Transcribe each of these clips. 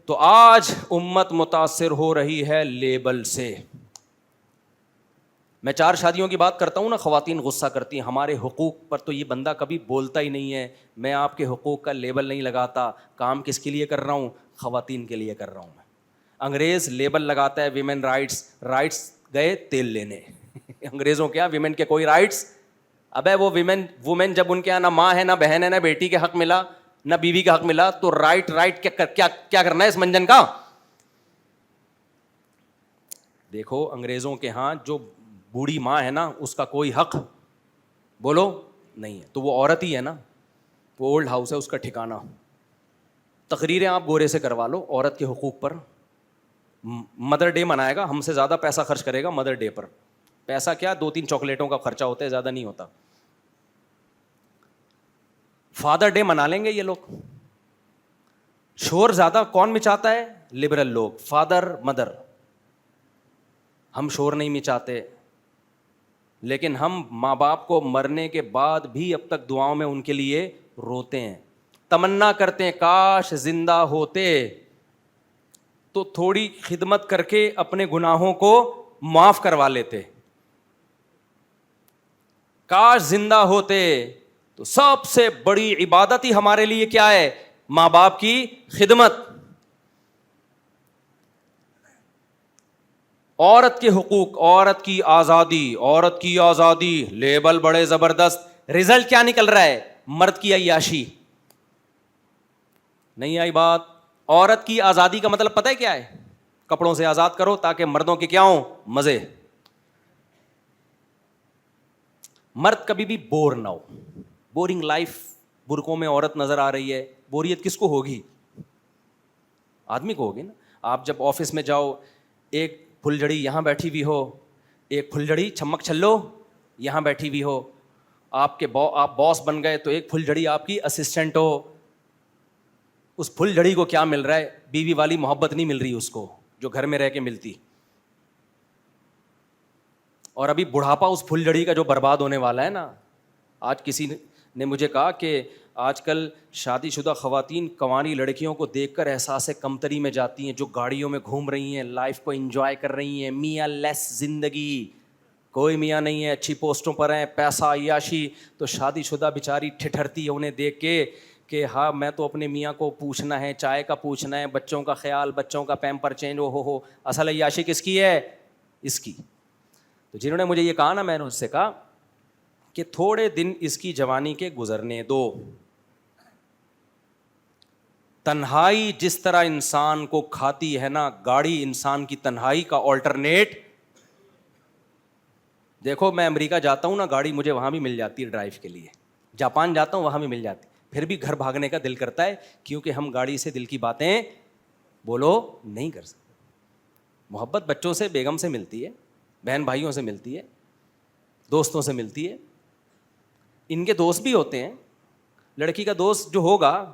تو آج امت متاثر ہو رہی ہے لیبل سے. میں 4 شادیوں کی بات کرتا ہوں نا, خواتین غصہ کرتی ہیں ہمارے حقوق پر, تو یہ بندہ کبھی بولتا ہی نہیں ہے میں آپ کے حقوق کا لیبل نہیں لگاتا. کام کس کے لیے کر رہا ہوں؟ خواتین کے لیے کر رہا ہوں میں. انگریز لیبل لگاتا ہے ویمن رائٹس گئے تیل لینے. انگریزوں کے یہاں ویمن کے کوئی رائٹس؟ ابے وہ وومن جب ان کے یہاں نہ ماں ہے, نہ بہن ہے, نہ بیٹی کے حق ملا, نہ بیوی کا حق ملا, تو رائٹ کیا کرنا ہے اس منجن کا؟ دیکھو انگریزوں کے ہاں جو بوڑھی ماں ہے نا, اس کا کوئی حق بولو نہیں ہے, تو وہ عورت ہی ہے نا, وہ اولڈ ہاؤس ہے اس کا ٹھکانہ. تقریریں آپ گورے سے کروا لو عورت کے حقوق پر. مدر ڈے منائے گا, ہم سے زیادہ پیسہ خرچ کرے گا مدر ڈے پر. پیسہ کیا 2-3 چاکلیٹوں کا خرچہ ہوتا ہے, زیادہ نہیں ہوتا. فادر ڈے منا لیں گے یہ لوگ. شور زیادہ کون مچاتا ہے؟ لبرل لوگ, فادر مدر. ہم شور نہیں مچاتے, لیکن ہم ماں باپ کو مرنے کے بعد بھی اب تک دعاؤں میں ان کے لیے روتے ہیں, تمنا کرتے ہیں کاش زندہ ہوتے تو تھوڑی خدمت کر کے اپنے گناہوں کو معاف کروا لیتے. کاش زندہ ہوتے. تو سب سے بڑی عبادت ہی ہمارے لیے کیا ہے؟ ماں باپ کی خدمت. عورت کے حقوق, عورت کی آزادی, عورت کی آزادی, لیبل بڑے زبردست. رزلٹ کیا نکل رہا ہے؟ مرد کی عیاشی. نہیں آئی بات؟ عورت کی آزادی کا مطلب پتہ ہے کیا ہے؟ کپڑوں سے آزاد کرو تاکہ مردوں کے کیا ہوں؟ مزے. مرد کبھی بھی بور نہ ہو. بورنگ لائف, برقعوں میں عورت نظر آ رہی ہے, بوریت کس کو ہوگی؟ آدمی کو ہوگی نا. آپ جب آفس میں جاؤ, ایک پھلجھڑی یہاں بیٹھی ہوئی ہو, ایک پھلجھڑی چھمک چھلو یہاں بیٹھی ہوئی ہو. آپ باس بن گئے تو ایک پھلجھڑی آپ کی اسسٹنٹ ہو. اس پھلجھڑی کو کیا مل رہا ہے؟ بیوی والی محبت نہیں مل رہی اس کو جو گھر میں رہ کے ملتی. اور ابھی بڑھاپا اس پھلجھڑی کا جو برباد ہونے والا ہے نا. آج کسی نے مجھے کہا کہ آج کل شادی شدہ خواتین کنواری لڑکیوں کو دیکھ کر احساس کمتری میں جاتی ہیں, جو گاڑیوں میں گھوم رہی ہیں, لائف کو انجوائے کر رہی ہیں, میاں لیس زندگی, کوئی میاں نہیں ہے, اچھی پوسٹوں پر ہیں, پیسہ عیاشی. تو شادی شدہ بیچاری ٹھٹھرتی ہے انہیں دیکھ کے کہ ہاں میں تو اپنے میاں کو پوچھنا ہے, چائے کا پوچھنا ہے, بچوں کا خیال, بچوں کا پیمپر چینج, ہو اصل عیاشی کس کی ہے؟ اس کی. تو جنہوں نے مجھے یہ کہا نا, میں نے اس سے کہا کہ تھوڑے دن اس کی جوانی کے گزرنے دو. تنہائی جس طرح انسان کو کھاتی ہے نا, گاڑی انسان کی تنہائی کا آلٹرنیٹ. دیکھو میں امریکہ جاتا ہوں نا, گاڑی مجھے وہاں بھی مل جاتی ہے ڈرائیو کے لیے. جاپان جاتا ہوں وہاں بھی مل جاتی, پھر بھی گھر بھاگنے کا دل کرتا ہے, کیونکہ ہم گاڑی سے دل کی باتیں بولو نہیں کر سکتے. محبت بچوں سے, بیگم سے ملتی ہے, بہن بھائیوں سے ملتی ہے, دوستوں سے ملتی ہے. ان کے دوست بھی ہوتے ہیں. لڑکی کا دوست جو ہوگا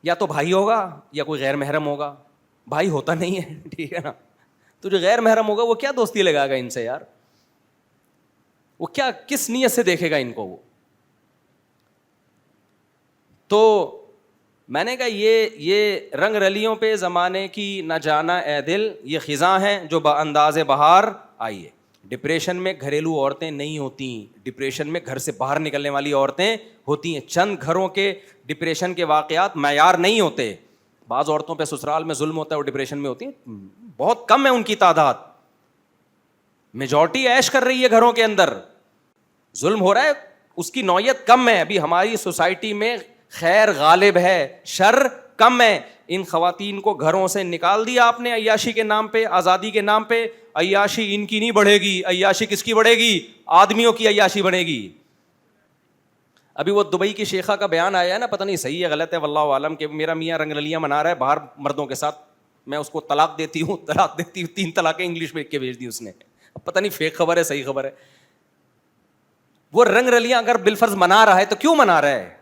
یا تو بھائی ہوگا یا کوئی غیر محرم ہوگا. بھائی ہوتا نہیں ہے, ٹھیک ہے نا. تو جو غیر محرم ہوگا وہ کیا دوستی لگائے گا ان سے یار؟ وہ کیا کس نیت سے دیکھے گا ان کو وہ؟ تو میں نے کہا یہ رنگ رلیوں پہ زمانے کی نہ جانا اے دل, یہ خزاں ہیں جو بانداز بہار آئی ہے. ڈپریشن میں گھریلو عورتیں نہیں ہوتی, ڈپریشن میں گھر سے باہر نکلنے والی عورتیں ہوتی ہیں. چند گھروں کے ڈپریشن کے واقعات معیار نہیں ہوتے. بعض عورتوں پہ سسرال میں ظلم ہوتا ہے, وہ ڈپریشن میں ہوتی ہیں, بہت کم ہے ان کی تعداد. میجورٹی عیش کر رہی ہے گھروں کے اندر, ظلم ہو رہا ہے اس کی نوعیت کم ہے. ابھی ہماری سوسائٹی میں خیر غالب ہے, شر کم ہے. ان خواتین کو گھروں سے نکال دیا آپ نے عیاشی کے نام پہ, آزادی کے نام پہ. عیاشی ان کی نہیں بڑھے گی, عیاشی کس کی بڑھے گی؟ آدمیوں کی عیاشی بڑھے گی. ابھی وہ دبئی کی شیخہ کا بیان آیا ہے نا, پتہ نہیں صحیح ہے غلط ہے واللہ عالم, کہ میرا میاں رنگ رلیاں منا رہا ہے باہر مردوں کے ساتھ, میں اس کو طلاق دیتی ہوں 3 طلاقیں انگلش میں لکھ کے بھیج دی اس نے. پتہ نہیں فیک خبر ہے صحیح خبر ہے. وہ رنگ رلیاں اگر بالفرض منا رہا ہے تو کیوں منا رہا ہے؟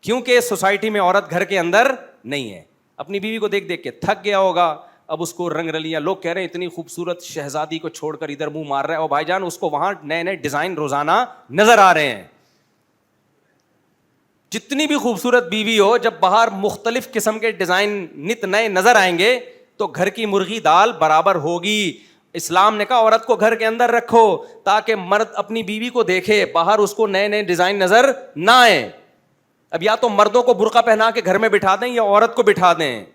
کیونکہ سوسائٹی میں عورت گھر کے اندر نہیں ہے. اپنی بیوی کو دیکھ دیکھ کے تھک گیا ہوگا, اب اس کو رنگ رلیاں. لوگ کہہ رہے ہیں اتنی خوبصورت شہزادی کو چھوڑ کر ادھر منہ مار رہا ہے, اور بھائی جان اس کو وہاں نئے نئے ڈیزائن روزانہ نظر آ رہے ہیں. جتنی بھی خوبصورت بیوی ہو, جب باہر مختلف قسم کے ڈیزائن نت نئے نظر آئیں گے تو گھر کی مرغی دال برابر ہوگی. اسلام نے کہا عورت کو گھر کے اندر رکھو تاکہ مرد اپنی بیوی کو دیکھے, باہر اس کو نئے نئے ڈیزائن نظر نہ آئے. اب یا تو مردوں کو برقع پہنا کے گھر میں بٹھا دیں یا عورت کو بٹھا دیں,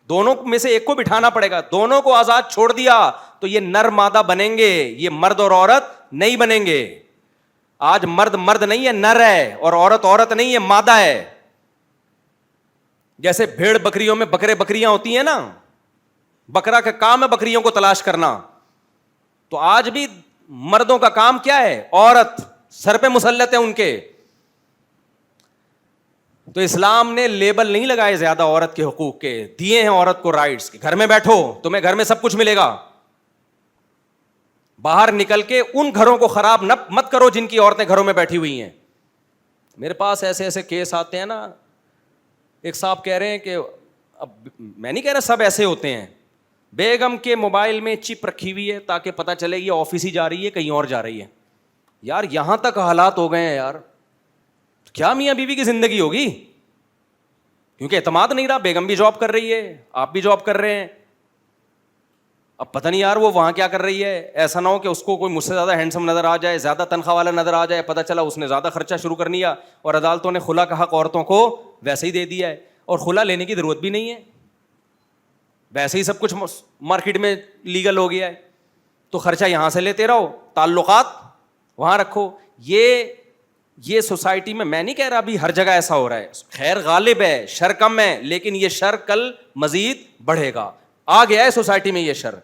دونوں میں سے ایک کو بٹھانا پڑے گا. دونوں کو آزاد چھوڑ دیا تو یہ نر مادہ بنیں گے, یہ مرد اور عورت نہیں بنیں گے. آج مرد مرد نہیں ہے, نر ہے, اور عورت عورت نہیں ہے, مادہ ہے. جیسے بھیڑ بکریوں میں بکرے بکریاں ہوتی ہیں نا, بکرا کا کام ہے بکریوں کو تلاش کرنا, تو آج بھی مردوں کا کام کیا ہے, عورت سر پہ مسلط ہے ان کے. تو اسلام نے لیبل نہیں لگائے زیادہ عورت کے حقوق کے, دیے ہیں عورت کو رائٹس, گھر میں بیٹھو تمہیں گھر میں سب کچھ ملے گا. باہر نکل کے ان گھروں کو خراب مت کرو جن کی عورتیں گھروں میں بیٹھی ہوئی ہیں. میرے پاس ایسے ایسے کیس آتے ہیں نا, ایک صاحب کہہ رہے ہیں کہ اب میں نہیں کہہ رہا سب ایسے ہوتے ہیں, بیگم کے موبائل میں چپ رکھی ہوئی ہے تاکہ پتہ چلے یہ آفس ہی جا رہی ہے کہیں اور جا رہی ہے. یار یہاں تک حالات ہو گئے ہیں یار, کیا میاں بیوی کی زندگی ہوگی, کیونکہ اعتماد نہیں رہا. بیگم بھی جاب کر رہی ہے, آپ بھی جاب کر رہے ہیں, اب پتہ نہیں یار وہ وہاں کیا کر رہی ہے. ایسا نہ ہو کہ اس کو کوئی مجھ سے زیادہ ہینڈسم نظر آ جائے, زیادہ تنخواہ والا نظر آ جائے, پتہ چلا اس نے زیادہ خرچہ شروع کر دیا اور عدالتوں نے خلا کا حق عورتوں کو ویسے ہی دے دیا ہے, اور خلا لینے کی ضرورت بھی نہیں ہے, ویسے ہی سب کچھ مارکیٹ میں لیگل ہو گیا ہے. تو خرچہ یہاں سے لیتے رہو, تعلقات وہاں رکھو. یہ سوسائٹی میں نہیں کہہ رہا ابھی ہر جگہ ایسا ہو رہا ہے, خیر غالب ہے, شر کم ہے, لیکن یہ شر کل مزید بڑھے گا. آ گیا ہے سوسائٹی میں یہ شر.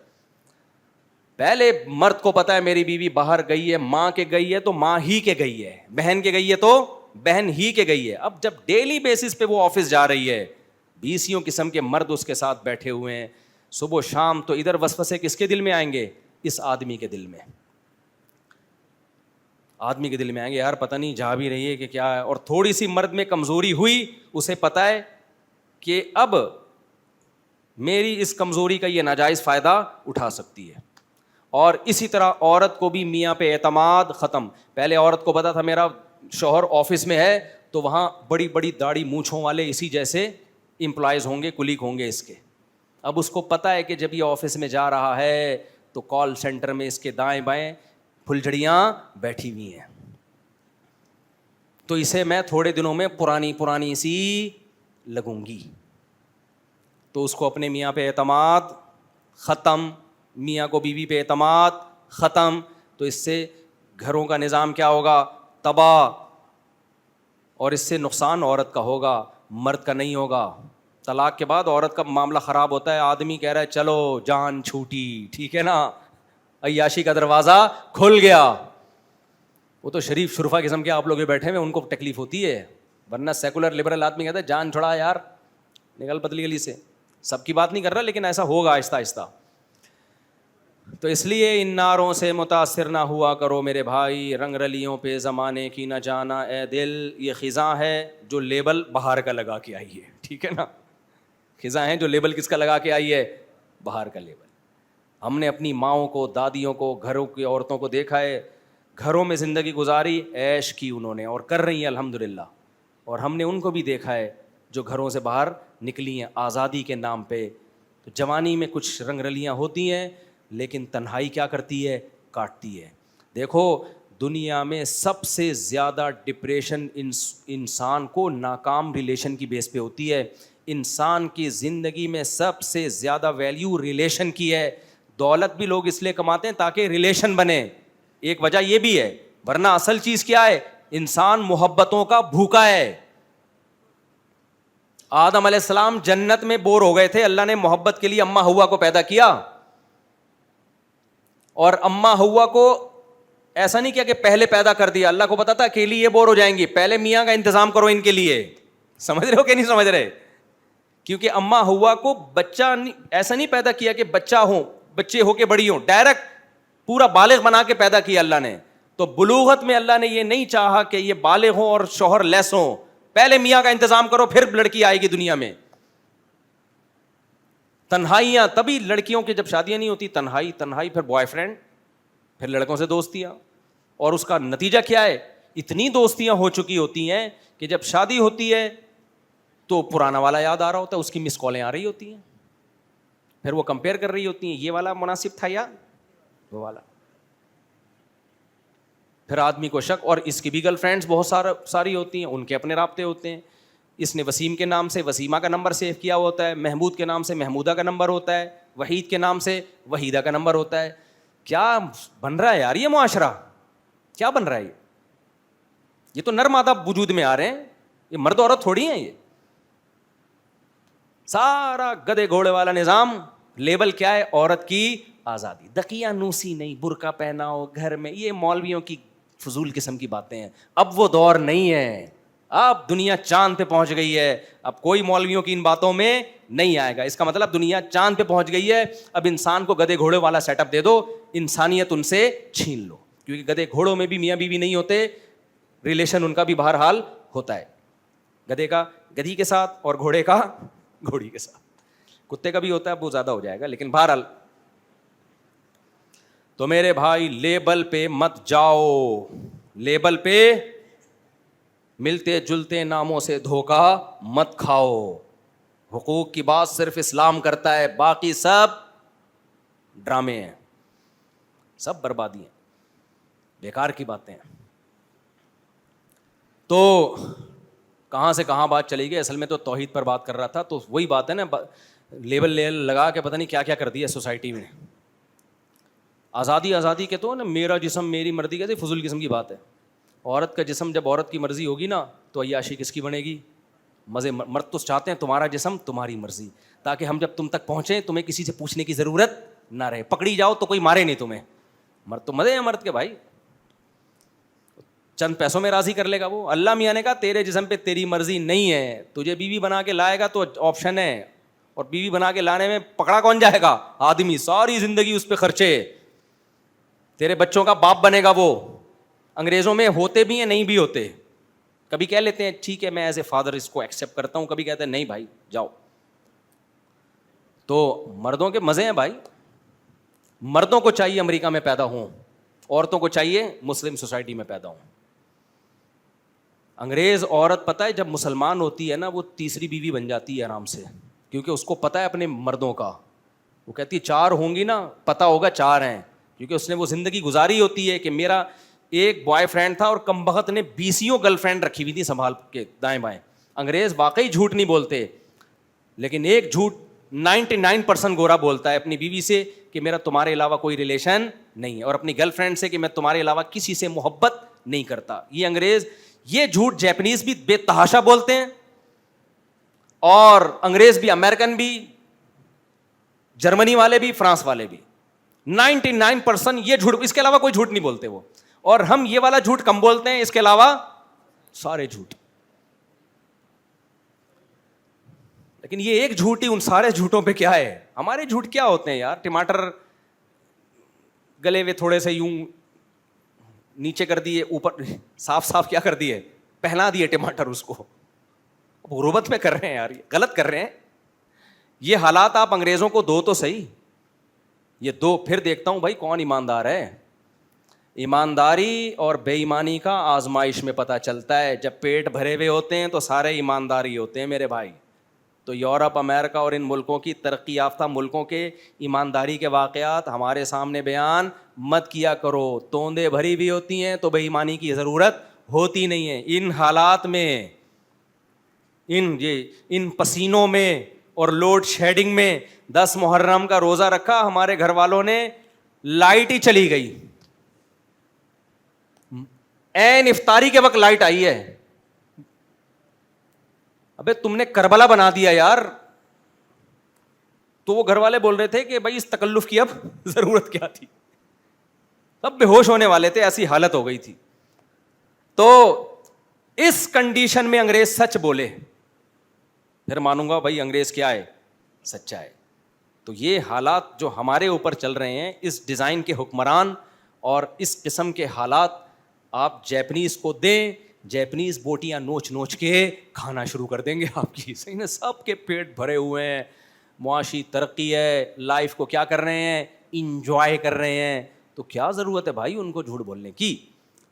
پہلے مرد کو پتا ہے میری بیوی باہر گئی ہے, ماں کے گئی ہے تو ماں ہی کے گئی ہے, بہن کے گئی ہے تو بہن ہی کے گئی ہے. اب جب ڈیلی بیسس پہ وہ آفس جا رہی ہے, 20 قسم کے مرد اس کے ساتھ بیٹھے ہوئے ہیں صبح و شام, تو ادھر وسوسے کس کے دل میں آئیں گے, اس آدمی کے دل میں. آدمی کے دل میں آئیں گے, یار پتہ نہیں جا بھی رہی ہے کہ کیا ہے. اور تھوڑی سی مرد میں کمزوری ہوئی, اسے پتہ ہے کہ اب میری اس کمزوری کا یہ ناجائز فائدہ اٹھا سکتی ہے. اور اسی طرح عورت کو بھی میاں پہ اعتماد ختم. پہلے عورت کو پتا تھا میرا شوہر آفس میں ہے تو وہاں بڑی بڑی داڑھی مونچھوں والے اسی جیسے امپلائز ہوں گے, کلیگ ہوں گے اس کے. اب اس کو پتہ ہے کہ جب یہ آفس میں جا رہا ہے تو کال سینٹر میں اس کے دائیں بائیں پھلجھڑیاں بیٹھی ہوئی ہیں, تو اسے میں تھوڑے دنوں میں پرانی سی لگوں گی. تو اس کو اپنے میاں پہ اعتماد ختم, میاں کو بیوی پہ اعتماد ختم. تو اس سے گھروں کا نظام کیا ہوگا, تباہ. اور اس سے نقصان عورت کا ہوگا, مرد کا نہیں ہوگا. طلاق کے بعد عورت کا معاملہ خراب ہوتا ہے, آدمی کہہ رہا ہے چلو جان چھوٹی, ٹھیک ہے نا, عیاشی کا دروازہ کھل گیا. وہ تو شریف شرفا قسم کے آپ لوگ بیٹھے ہوئے, ان کو تکلیف ہوتی ہے, ورنہ سیکولر لبرل آدمی کہتا ہے جان چھوڑا یار, نکل پتلی گلی سے. سب کی بات نہیں کر رہا لیکن ایسا ہوگا آہستہ آہستہ. تو اس لیے ان ناروں سے متاثر نہ ہوا کرو میرے بھائی, رنگ رلیوں پہ زمانے کی نہ جانا اے دل. یہ خزاں ہے جو لیبل باہر کا لگا کے آئی ہے, ٹھیک ہے نا, خزاں ہے جو لیبل کس کا لگا کے آئی ہے, باہر کا لیبل. ہم نے اپنی ماؤں کو, دادیوں کو, گھروں کی عورتوں کو دیکھا ہے, گھروں میں زندگی گزاری, عیش کی انہوں نے اور کر رہی ہیں الحمدللہ. اور ہم نے ان کو بھی دیکھا ہے جو گھروں سے باہر نکلی ہیں آزادی کے نام پہ. تو جوانی میں کچھ رنگ رلیاں ہوتی ہیں لیکن تنہائی کیا کرتی ہے, کاٹتی ہے. دیکھو دنیا میں سب سے زیادہ ڈپریشن انسان کو ناکام ریلیشن کی بیس پہ ہوتی ہے. انسان کی زندگی میں سب سے زیادہ ویلیو ریلیشن کی ہے. دولت بھی لوگ اس لیے کماتے ہیں تاکہ ریلیشن بنے, ایک وجہ یہ بھی ہے, ورنہ اصل چیز کیا ہے, انسان محبتوں کا بھوکا ہے. آدم علیہ السلام جنت میں بور ہو گئے تھے, اللہ نے محبت کے لیے اماں ہوا کو پیدا کیا. اور اماں ہوا کو ایسا نہیں کیا کہ پہلے پیدا کر دیا, اللہ کو پتا تھا اکیلی یہ بور ہو جائیں گی, پہلے میاں کا انتظام کرو ان کے لیے. سمجھ رہے ہو کہ نہیں سمجھ رہے, کیونکہ اماں ہوا کو بچہ ایسا نہیں پیدا کیا کہ بچہ ہو, بچے ہو کے بڑی ہوں, ڈائریکٹ پورا بالغ بنا کے پیدا کیا اللہ نے. تو بلوغت میں اللہ نے یہ نہیں چاہا کہ یہ بالغ ہوں اور شوہر لیس ہوں, پہلے میاں کا انتظام کرو پھر لڑکی آئے گی دنیا میں. تنہائیاں, تبھی لڑکیوں کی جب شادیاں نہیں ہوتی, تنہائی, پھر بوائے فرینڈ, پھر لڑکوں سے دوستیاں. اور اس کا نتیجہ کیا ہے اتنی دوستیاں ہو چکی ہوتی ہیں کہ جب شادی ہوتی ہے تو پرانا والا یاد آ رہا ہوتا ہے, اس کی مس کالیں آ رہی ہوتی ہیں, پھر وہ کمپیئر کر رہی ہوتی ہیں یہ والا مناسب تھا یا وہ والا. پھر آدمی کو شک, اور اس کی بھی گرل فرینڈس بہت ساری ہوتی ہیں, ان کے اپنے رابطے ہوتے ہیں. اس نے وسیم کے نام سے وسیمہ کا نمبر سیو کیا ہوتا ہے, محمود کے نام سے محمودہ کا نمبر ہوتا ہے, وحید کے نام سے وحیدہ کا نمبر ہوتا ہے. کیا بن رہا ہے یار یہ معاشرہ, کیا بن رہا ہے یہ تو نر مادہ وجود میں آ رہے ہیں, یہ مرد عورت تھوڑی ہیں, یہ سارا گدے گھوڑے والا نظام. لیبل کیا ہے؟ عورت کی آزادی. دقیانوسی نہیں, برقع پہناؤ گھر میں, یہ مولویوں کی فضول قسم کی باتیں ہیں. اب وہ دور نہیں ہے, اب دنیا چاند پہ پہنچ گئی ہے, اب کوئی مولویوں کی ان باتوں میں نہیں آئے گا. اس کا مطلب دنیا چاند پہ پہنچ گئی ہے, اب انسان کو گدے گھوڑے والا سیٹ اپ دے دو, انسانیت ان سے چھین لو. کیونکہ گدے گھوڑوں میں بھی میاں بیوی نہیں ہوتے, ریلیشن ان کا بھی بہرحال ہوتا ہے, گدے کا گدھی کے ساتھ اور گھوڑے کا گھوڑی کے ساتھ. کتے کا بھی ہوتا ہے, بہت زیادہ ہو جائے گا, لیکن بہرحال. تو میرے بھائی لیبل پہ مت جاؤ, لیبل پہ ملتے جلتے ناموں سے دھوکا مت کھاؤ. حقوق کی بات صرف اسلام کرتا ہے, باقی سب ڈرامے ہیں, سب بربادی ہیں, بیکار کی باتیں ہیں. تو کہاں سے کہاں بات چلی گئی, اصل میں تو توحید پر بات کر رہا تھا. تو وہی بات ہے نا, لیبل لگا کے پتہ نہیں کیا کیا کر دیا سوسائٹی میں. آزادی کے تو نا, میرا جسم میری مرضی, کہتے فضول قسم کی بات ہے. عورت کا جسم جب عورت کی مرضی ہوگی نا تو عیاشی کس کی بنے گی؟ مزے. مرد تو چاہتے ہیں تمہارا جسم تمہاری مرضی, تاکہ ہم جب تم تک پہنچیں تمہیں کسی سے پوچھنے کی ضرورت نہ رہے, پکڑی جاؤ تو کوئی مارے نہیں تمہیں. مرد تو مزے ہیں مرد کے بھائی, چند پیسوں میں راضی کر لے گا وہ. اللہ میاں نے کہا تیرے جسم پہ تیری مرضی نہیں ہے, تجھے بیوی بنا کے لائے گا تو آپشن ہے, اور بیوی بنا کے لانے میں پکڑا کون جائے گا؟ آدمی. ساری زندگی اس پہ خرچے, تیرے بچوں کا باپ بنے گا وہ. انگریزوں میں ہوتے بھی ہیں نہیں بھی ہوتے, کبھی کہہ لیتے ہیں ٹھیک ہے میں ایز اے فادر اس کو ایکسیپٹ کرتا ہوں, کبھی کہتے ہیں نہیں بھائی جاؤ. تو مردوں کے مزے ہیں بھائی. مردوں کو چاہیے امریکہ میں پیدا ہوں, عورتوں کو چاہیے مسلم سوسائٹی میں پیدا ہوں. انگریز عورت پتہ ہے جب مسلمان ہوتی ہے نا وہ تیسری بیوی بن جاتی ہے آرام سے, کیونکہ اس کو پتہ ہے اپنے مردوں کا. وہ کہتی ہے 4 ہوں گی نا, پتہ ہوگا 4 ہیں, کیونکہ اس نے وہ زندگی گزاری ہوتی ہے کہ میرا ایک بوائے فرینڈ تھا اور کمبخت نے 20 گرل فرینڈ رکھی ہوئی تھی سنبھال کے دائیں بائیں. انگریز واقعی جھوٹ نہیں بولتے, لیکن ایک جھوٹ 99% گورا بولتا ہے اپنی بیوی سے کہ میرا تمہارے علاوہ کوئی ریلیشن نہیں ہے, اور اپنی گرل فرینڈ سے کہ میں تمہارے علاوہ کسی سے محبت نہیں کرتا. یہ انگریز, یہ جھوٹ جیپنیز بھی بے تحاشا بولتے ہیں, اور انگریز بھی, امریکن بھی, جرمنی والے بھی, فرانس والے بھی. 99% یہ جھوٹ, اس کے علاوہ کوئی جھوٹ نہیں بولتے وہ. اور ہم یہ والا جھوٹ کم بولتے ہیں, اس کے علاوہ سارے جھوٹ. لیکن یہ ایک جھوٹ ہی ان سارے جھوٹوں پہ کیا ہے. ہمارے جھوٹ کیا ہوتے ہیں یار؟ ٹماٹر گلے ہوئے تھوڑے سے یوں نیچے کر دیے, اوپر صاف کیا کر دیے, پہلا دیے ٹماٹر اس کو. غربت میں کر رہے ہیں یار, یہ غلط کر رہے ہیں. یہ حالات آپ انگریزوں کو دو تو صحیح, یہ دو, پھر دیکھتا ہوں بھائی کون ایماندار ہے. ایمانداری اور بے ایمانی کا آزمائش میں پتہ چلتا ہے. جب پیٹ بھرے ہوئے ہوتے ہیں تو سارے ایمانداری ہوتے ہیں میرے بھائی. تو یورپ, امریکہ اور ان ملکوں کی, ترقی یافتہ ملکوں کے ایمانداری کے واقعات ہمارے سامنے بیان مت کیا کرو. توندے بھری ہوئی ہوتی ہیں تو بے ایمانی کی ضرورت ہوتی نہیں ہے. ان حالات میں, ان پسینوں میں اور لوڈ شیڈنگ میں 10 محرم کا روزہ رکھا, ہمارے گھر والوں نے لائٹ ہی چلی گئی, این افطاری کے وقت لائٹ آئی ہے. ابے تم نے کربلا بنا دیا یار. تو وہ گھر والے بول رہے تھے کہ بھائی اس تکلف کی اب ضرورت کیا تھی, سب بے ہوش ہونے والے تھے, ایسی حالت ہو گئی تھی. تو اس کنڈیشن میں انگریز سچ بولے, پھر مانوں گا بھائی انگریز کیا ہے, سچا ہے. تو یہ حالات جو ہمارے اوپر چل رہے ہیں, اس ڈیزائن کے حکمران اور اس قسم کے حالات آپ جیپنیز کو دیں, جیپنیز بوٹیاں نوچ نوچ کے کھانا شروع کر دیں گے آپ کی. صحیح نا, سب کے پیٹ بھرے ہوئے ہیں, معاشی ترقی ہے, لائف کو کیا کر رہے ہیں, انجوائے کر رہے ہیں. تو کیا ضرورت ہے بھائی ان کو جھوٹ بولنے کی.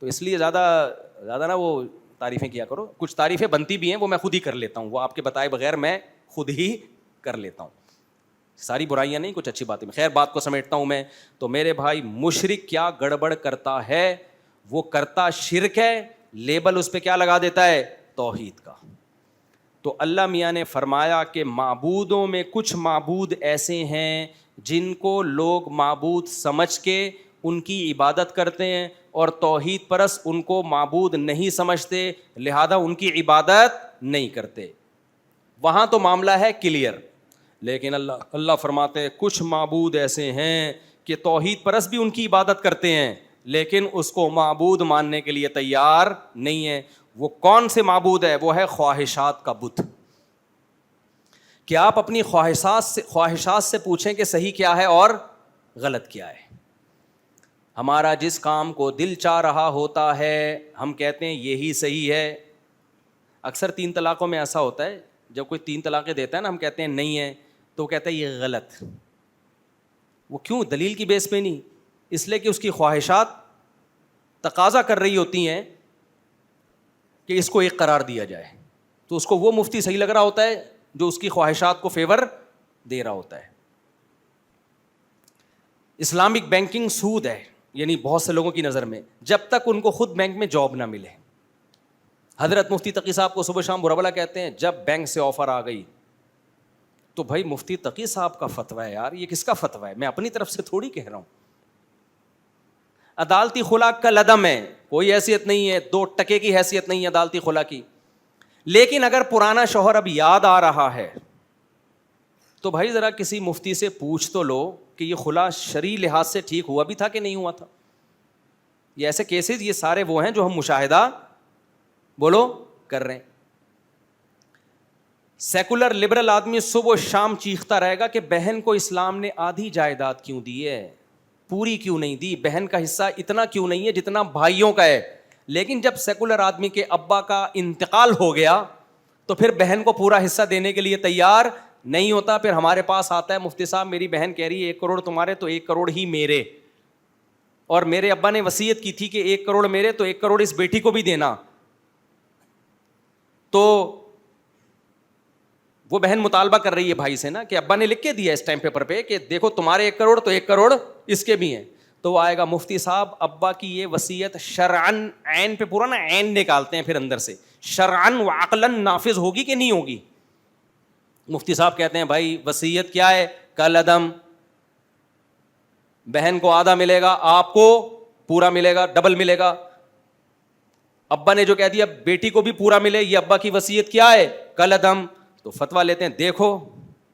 تو اس لیے زیادہ زیادہ نا وہ تعریفیں کیا کرو, کچھ تعریفیں بنتی بھی ہیں وہ میں خود ہی کر لیتا ہوں, وہ آپ کے بتائے بغیر میں خود ہی کر لیتا ہوں, ساری برائیاں نہیں, کچھ اچھی باتیں. خیر بات کو سمیٹتا ہوں میں. تو میرے بھائی مشرک کیا گڑبڑ کرتا ہے, وہ کرتا شرک ہے, لیبل اس پہ کیا لگا دیتا ہے, توحید کا. تو اللہ میاں نے فرمایا کہ معبودوں میں کچھ معبود ایسے ہیں جن کو لوگ معبود سمجھ کے ان کی عبادت کرتے ہیں, اور توحید پرست ان کو معبود نہیں سمجھتے, لہذا ان کی عبادت نہیں کرتے. وہاں تو معاملہ ہے کلیئر. لیکن اللہ فرماتے ہیں کچھ معبود ایسے ہیں کہ توحید پرست بھی ان کی عبادت کرتے ہیں لیکن اس کو معبود ماننے کے لیے تیار نہیں ہے. وہ کون سے معبود ہے؟ وہ ہے خواہشات کا بت. کہ آپ اپنی خواہشات سے پوچھیں کہ صحیح کیا ہے اور غلط کیا ہے. ہمارا جس کام کو دل چاہ رہا ہوتا ہے ہم کہتے ہیں یہی صحیح ہے. اکثر 3 طلاقوں میں ایسا ہوتا ہے, جب کوئی 3 طلاقیں دیتا ہے نا, ہم کہتے ہیں نہیں ہے, تو وہ کہتا ہے یہ غلط. وہ کیوں؟ دلیل کی بیس پہ نہیں, اس لیے کہ اس کی خواہشات تقاضا کر رہی ہوتی ہیں کہ اس کو ایک قرار دیا جائے. تو اس کو وہ مفتی صحیح لگ رہا ہوتا ہے جو اس کی خواہشات کو فیور دے رہا ہوتا ہے. اسلامک بینکنگ سود ہے, یعنی بہت سے لوگوں کی نظر میں جب تک ان کو خود بینک میں جاب نہ ملے. حضرت مفتی تقی صاحب کو صبح شام برا بھلا کہتے ہیں, جب بینک سے آفر آ گئی تو بھائی مفتی تقی صاحب کا فتویٰ ہے یار, یہ کس کا فتویٰ ہے, میں اپنی طرف سے تھوڑی کہہ رہا ہوں. عدالتی خلا کا لدم ہے, کوئی حیثیت نہیں ہے, 2 ٹکے کی حیثیت نہیں ہے عدالتی خلا کی. لیکن اگر پرانا شوہر اب یاد آ رہا ہے تو بھائی ذرا کسی مفتی سے پوچھ تو لو کہ یہ خلا شرعی لحاظ سے ٹھیک ہوا بھی تھا کہ نہیں ہوا تھا. یہ ایسے کیسز یہ سارے وہ ہیں جو ہم مشاہدہ بولو کر رہے ہیں. سیکولر لبرل آدمی صبح و شام چیختا رہے گا کہ بہن کو اسلام نے آدھی جائیداد کیوں دی ہے, پوری کیوں نہیں دی, بہن کا حصہ اتنا کیوں نہیں ہے جتنا بھائیوں کا ہے. لیکن جب سیکولر آدمی کے ابا کا انتقال ہو گیا تو پھر بہن کو پورا حصہ دینے کے لیے تیار نہیں ہوتا. پھر ہمارے پاس آتا ہے, مفتی صاحب میری بہن کہہ رہی ہے 1 کروڑ تمہارے تو 1 کروڑ ہی میرے, اور میرے ابا نے وصیت کی تھی کہ 1 کروڑ میرے تو 1 کروڑ اس بیٹی کو بھی دینا. تو وہ بہن مطالبہ کر رہی ہے بھائی سے نا کہ ابا نے لکھ کے دیا اس ٹائم پیپر پہ کہ دیکھو تمہارے 1 کروڑ تو 1 کروڑ اس کے بھی ہیں. تو وہ آئے گا, مفتی صاحب ابا کی یہ وصیت شرعن, عین پہ پورا نا عین نکالتے ہیں پھر اندر سے, شرعن و عقلن نافذ ہوگی کہ نہیں ہوگی. مفتی صاحب کہتے ہیں بھائی وصیت کیا ہے, کالعدم, بہن کو آدھا ملے گا, آپ کو پورا ملے گا, ڈبل ملے گا. ابا نے جو کہہ دیا بیٹی کو بھی پورا ملے, یہ ابا کی وصیت کیا ہے, کالعدم. تو فتویٰ لیتے ہیں, دیکھو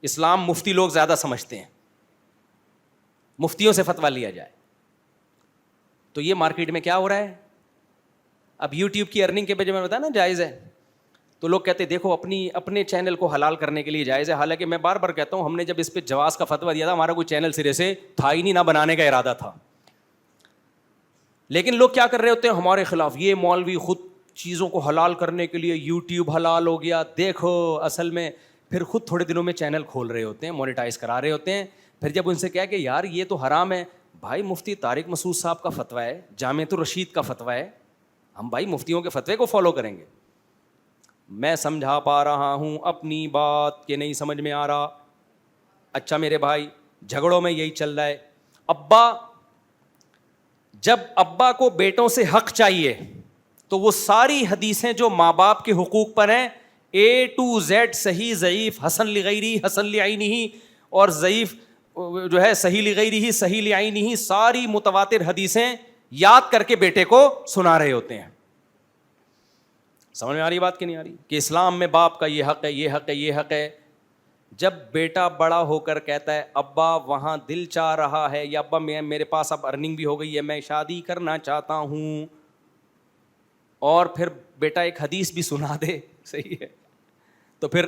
اسلام مفتی لوگ زیادہ سمجھتے ہیں, مفتیوں سے فتویٰ لیا جائے. تو یہ مارکیٹ میں کیا ہو رہا ہے. اب یوٹیوب کی ارننگ کے وجہ میں بتایا نا جائز ہے, تو لوگ کہتے ہیں دیکھو اپنے چینل کو حلال کرنے کے لیے جائز ہے. حالانکہ میں بار بار کہتا ہوں, ہم نے جب اس پہ جواز کا فتویٰ دیا تھا ہمارا کوئی چینل سرے سے تھا ہی نہیں, نہ بنانے کا ارادہ تھا. لیکن لوگ کیا کر رہے ہوتے ہیں ہمارے خلاف, یہ مولوی خود چیزوں کو حلال کرنے کے لیے یوٹیوب حلال ہو گیا, دیکھو اصل میں پھر خود تھوڑے دنوں میں چینل کھول رہے ہوتے ہیں, مونیٹائز کرا رہے ہوتے ہیں. پھر جب ان سے کہا کہ یار یہ تو حرام ہے, بھائی مفتی طارق مسعود صاحب کا فتویٰ ہے, جامعۃ الرشید کا فتویٰ ہے, ہم بھائی مفتیوں کے فتوے کو فالو کریں گے. میں سمجھا پا رہا ہوں اپنی بات کہ نہیں سمجھ میں آ رہا. اچھا میرے بھائی, جھگڑوں میں یہی چل رہا ہے. جب ابا کو بیٹوں سے حق چاہیے تو وہ ساری حدیثیں جو ماں باپ کے حقوق پر ہیں A to Z, صحیح ضعیف, حسن لغیری حسن لعینہ, اور ضعیف جو ہے صحیح لغیری صحیح لعینہ, ساری متواتر حدیثیں یاد کر کے بیٹے کو سنا رہے ہوتے ہیں. سمجھ میں آ رہی بات کہ نہیں آ رہی, کہ اسلام میں باپ کا یہ حق ہے, یہ حق ہے, یہ حق ہے. جب بیٹا بڑا ہو کر کہتا ہے ابا وہاں دل چاہ رہا ہے, یا ابا میرے پاس اب ارننگ بھی ہو گئی ہے, میں شادی کرنا چاہتا ہوں, اور پھر بیٹا ایک حدیث بھی سنا دے, صحیح ہے, تو پھر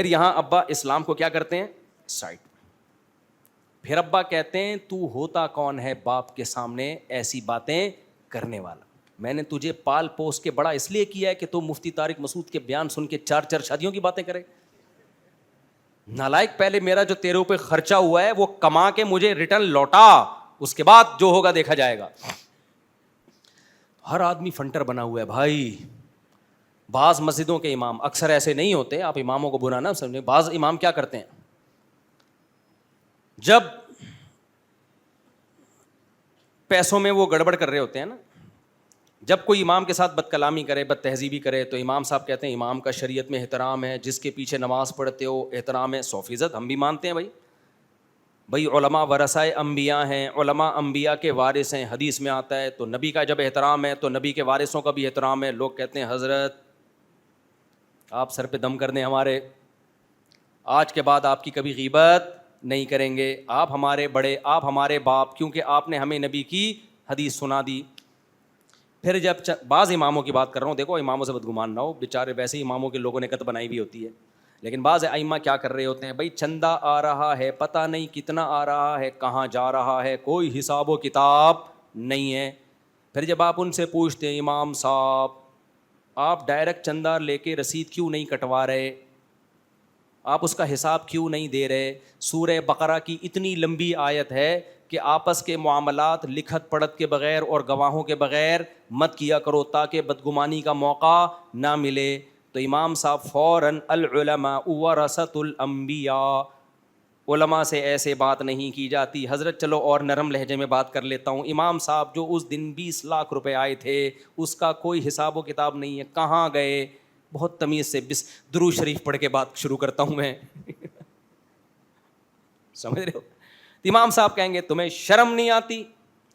یہاں ابا اسلام کو کیا کرتے ہیں, سائٹ. پھر ابا کہتے ہیں تو ہوتا کون ہے باپ کے سامنے ایسی باتیں کرنے والا, میں نے تجھے پال پوس کے بڑا اس لیے کیا ہے کہ تو مفتی طارق مسعود کے بیان سن کے 4 شادیوں کی باتیں کرے. نالائق, پہلے میرا جو تیرے اوپر خرچہ ہوا ہے وہ کما کے مجھے ریٹرن لوٹا, اس کے بعد جو ہوگا دیکھا جائے گا. ہر آدمی فنٹر بنا ہوا ہے بھائی. بعض مسجدوں کے امام, اکثر ایسے نہیں ہوتے, آپ اماموں کو برا نہ سمجھیں, بعض امام کیا کرتے ہیں, جب پیسوں میں وہ گڑبڑ کر رہے ہوتے ہیں نا, جب کوئی امام کے ساتھ بد کلامی کرے, بد تہذیبی کرے, تو امام صاحب کہتے ہیں امام کا شریعت میں احترام ہے, جس کے پیچھے نماز پڑھتے ہو احترام ہے. 100% ہم بھی مانتے ہیں بھائی علماء ورثۂ انبیاء ہیں, علماء انبیاء کے وارث ہیں, حدیث میں آتا ہے. تو نبی کا جب احترام ہے تو نبی کے وارثوں کا بھی احترام ہے. لوگ کہتے ہیں حضرت آپ سر پہ دم کر دیں ہمارے, آج کے بعد آپ کی کبھی غیبت نہیں کریں گے, آپ ہمارے بڑے, آپ ہمارے باپ, کیونکہ آپ نے ہمیں نبی کی حدیث سنا دی. پھر جب بعض اماموں کی بات کر رہا ہوں, دیکھو اماموں سے بدگمان نہ ہو, بیچارے ویسے ہی اماموں کے لوگوں نے قط بنائی بھی ہوتی ہے, لیکن بعض ائمہ کیا کر رہے ہوتے ہیں, بھائی چندہ آ رہا ہے, پتہ نہیں کتنا آ رہا ہے, کہاں جا رہا ہے, کوئی حساب و کتاب نہیں ہے. پھر جب آپ ان سے پوچھتے ہیں امام صاحب آپ ڈائریکٹ چندہ لے کے رسید کیوں نہیں کٹوا رہے, آپ اس کا حساب کیوں نہیں دے رہے, سورہ بقرہ کی اتنی لمبی آیت ہے کہ آپس کے معاملات لکھت پڑھت کے بغیر اور گواہوں کے بغیر مت کیا کرو تاکہ بدگمانی کا موقع نہ ملے. تو امام صاحب فوراً العلماء ورثۃ الانبیاء, علماء سے ایسے بات نہیں کی جاتی. حضرت چلو اور نرم لہجے میں بات کر لیتا ہوں, امام صاحب جو اس دن 20 لاکھ روپے آئے تھے اس کا کوئی حساب و کتاب نہیں ہے, کہاں گئے, بہت تمیز سے درود شریف پڑھ کے بات شروع کرتا ہوں میں سمجھ رہے ہو. امام صاحب کہیں گے تمہیں شرم نہیں آتی,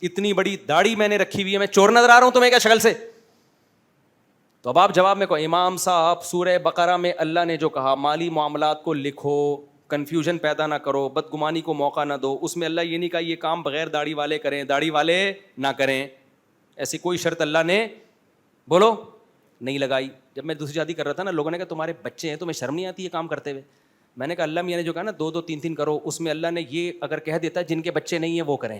اتنی بڑی داڑھی میں نے رکھی ہوئی ہے, میں چور نظر آ رہا ہوں تمہیں کیا شکل سے؟ تو اب آپ جواب میں کہو امام صاحب سورہ بقرہ میں اللہ نے جو کہا مالی معاملات کو لکھو, کنفیوژن پیدا نہ کرو, بدگمانی کو موقع نہ دو, اس میں اللہ یہ نہیں کہا یہ کام بغیر داڑھی والے کریں, داڑھی والے نہ کریں, ایسی کوئی شرط اللہ نے بولو نہیں لگائی. جب میں دوسری شادی کر رہا تھا نا, لوگوں نے کہا تمہارے بچے ہیں تمہیں شرم نہیں آتی یہ کام کرتے ہوئے؟ میں نے کہا اللہ میاں نے جو کہا نا 2 3 کرو, اس میں اللہ نے یہ اگر کہہ دیتا جن کے بچے نہیں ہیں وہ کریں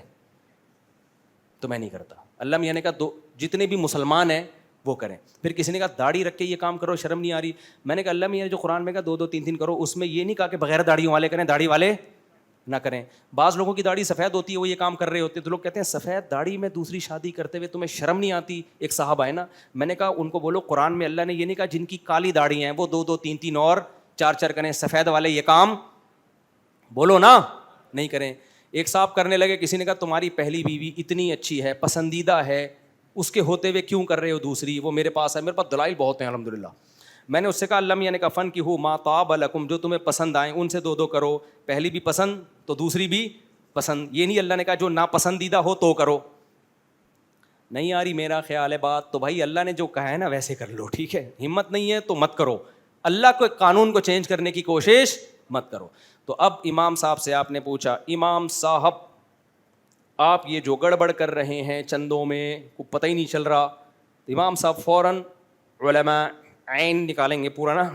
تو میں نہیں کرتا. اللہ میاں نے کہا جتنے بھی مسلمان ہیں وہ کریں. پھر کسی نے کہا داڑھی رکھ کے یہ کام کرو شرم نہیں آ رہی, میں نے کہا اللہ میاں نے جو قرآن میں کہا 2 3 کرو, اس میں یہ نہیں کہا کہ بغیر داڑھیوں والے کریں, داڑھی والے نہ کریں. بعض لوگوں کی داڑھی سفید ہوتی ہے وہ یہ کام کر رہے ہوتے ہیں, تو لوگ کہتے ہیں سفید داڑھی میں دوسری شادی کرتے ہوئے تمہیں شرم نہیں آتی. ایک صاحب ہے نا, میں نے کہا ان کو بولو قرآن میں اللہ نے یہ نہیں کہا جن کی کالی داڑھی ہیں وہ 2 3 اور 4 کریں, سفید والے یہ کام بولو نا نہیں کریں. ایک صاحب کرنے لگے, کسی نے کہا تمہاری پہلی بیوی اتنی اچھی ہے, پسندیدہ ہے, اس کے ہوتے ہوئے کیوں کر رہے ہو دوسری, وہ میرے پاس ہے, میرے پاس دلائل بہت ہیں الحمدللہ. میں نے اس سے کہا اللہ میاں نے کہا فن کی ہو ما طاب لکم, جو تمہیں پسند آئیں ان سے 2 کرو, پہلی بھی پسند تو دوسری بھی پسند, یہ نہیں اللہ نے کہا جو ناپسندیدہ ہو تو کرو. نہیں آ رہی میرا خیال ہے بات, تو بھائی اللہ نے جو کہا ہے نا ویسے کر لو, ٹھیک ہے, ہمت نہیں ہے تو مت کرو, اللہ کو قانون کو چینج کرنے کی کوشش مت کرو. تو اب امام صاحب سے آپ نے پوچھا امام صاحب آپ یہ جو گڑبڑ کر رہے ہیں چندوں میں کو پتہ ہی نہیں چل رہا, تو امام صاحب فوراً علماء عین نکالیں گے پورا نا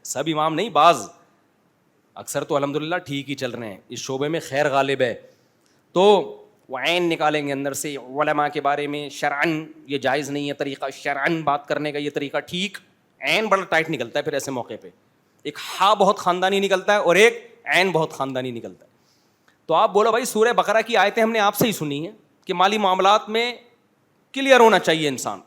سب امام نہیں, بعض, اکثر تو الحمدللہ ٹھیک ہی چل رہے ہیں, اس شعبے میں خیر غالب ہے, تو وہ عین نکالیں گے اندر سے علماء کے بارے میں. شرعن یہ جائز نہیں ہے طریقہ, شرعن بات کرنے کا یہ طریقہ ٹھیک, عین بڑا ٹائٹ نکلتا ہے پھر ایسے موقع پہ, ایک ہا بہت خاندانی نکلتا ہے اور ایک عین بہت خاندانی نکلتا ہے. تو آپ بولو بھائی سورہ بقرہ کی آیتیں ہم نے آپ سے ہی سنی ہیں کہ مالی معاملات میں کلیئر ہونا چاہیے انسان,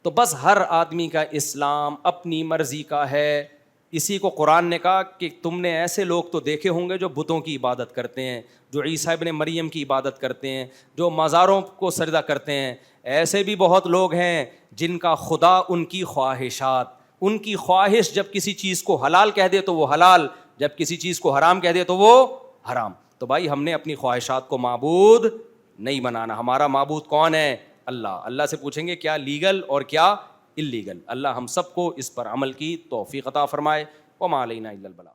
تو بس ہر آدمی کا اسلام اپنی مرضی کا ہے. اسی کو قرآن نے کہا کہ تم نے ایسے لوگ تو دیکھے ہوں گے جو بتوں کی عبادت کرتے ہیں, جو عیسیٰ ابن مریم کی عبادت کرتے ہیں, جو مزاروں کو سجدہ کرتے ہیں. ایسے بھی بہت لوگ ہیں جن کا خدا ان کی خواہشات, ان کی خواہش جب کسی چیز کو حلال کہہ دے تو وہ حلال, جب کسی چیز کو حرام کہہ دے تو وہ حرام. تو بھائی ہم نے اپنی خواہشات کو معبود نہیں بنانا, ہمارا معبود کون ہے؟ اللہ. اللہ سے پوچھیں گے کیا لیگل اور کیا اللیگل. اللہ ہم سب کو اس پر عمل کی توفیق عطا فرمائے. وما علینا الا البلاغ.